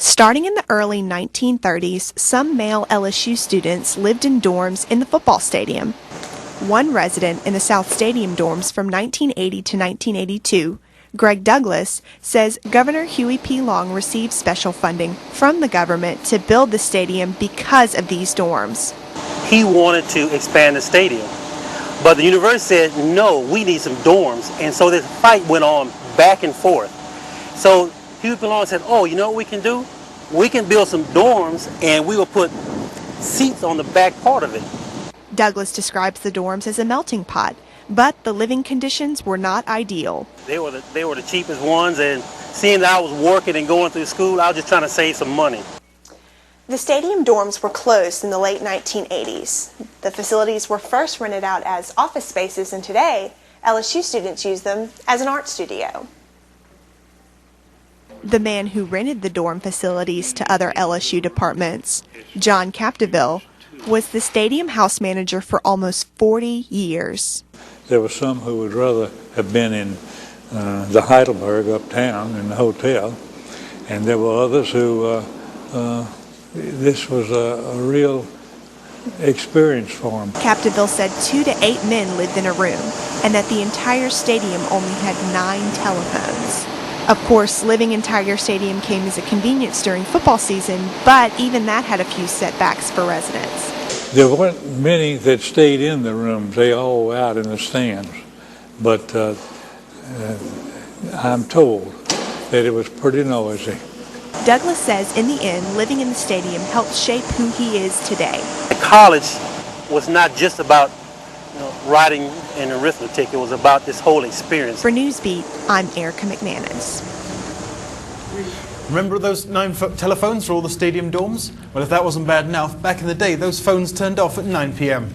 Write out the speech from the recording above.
Starting in the early 1930s, some male LSU students lived in dorms in the football stadium. One resident in the South Stadium dorms from 1980 to 1982, Greg Douglas, says Governor Huey P. Long received special funding from the government to build the stadium because of these dorms. He wanted to expand the stadium, but the university said, no, we need some dorms, and so this fight went on back and forth. So Huey P. Long said, oh, you know what we can do? We can build some dorms and we will put seats on the back part of it. Douglas describes the dorms as a melting pot, but the living conditions were not ideal. They were the cheapest ones, and seeing that I was working and going through school, I was just trying to save some money. The stadium dorms were closed in the late 1980s. The facilities were first rented out as office spaces, and today, LSU students use them as an art studio. The man who rented the dorm facilities to other LSU departments, John Capdeville, was the stadium house manager for almost 40 years. There were some who would rather have been in the Heidelberg uptown in the hotel, and there were others who this was a real experience for them. Capdeville said 2 to 8 men lived in a room, and that the entire stadium only had 9 telephones. Of course, living in Tiger Stadium came as a convenience during football season, but even that had a few setbacks for residents. There weren't many that stayed in the rooms. They all were out in the stands. But I'm told that it was pretty noisy. Douglas says in the end, living in the stadium helped shape who he is today. College was not just about writing and arithmetic. It was about this whole experience. For Newsbeat, I'm Erica McManus. Remember those 9 telephones for all the stadium dorms? Well, if that wasn't bad enough, back in the day, those phones turned off at 9 p.m.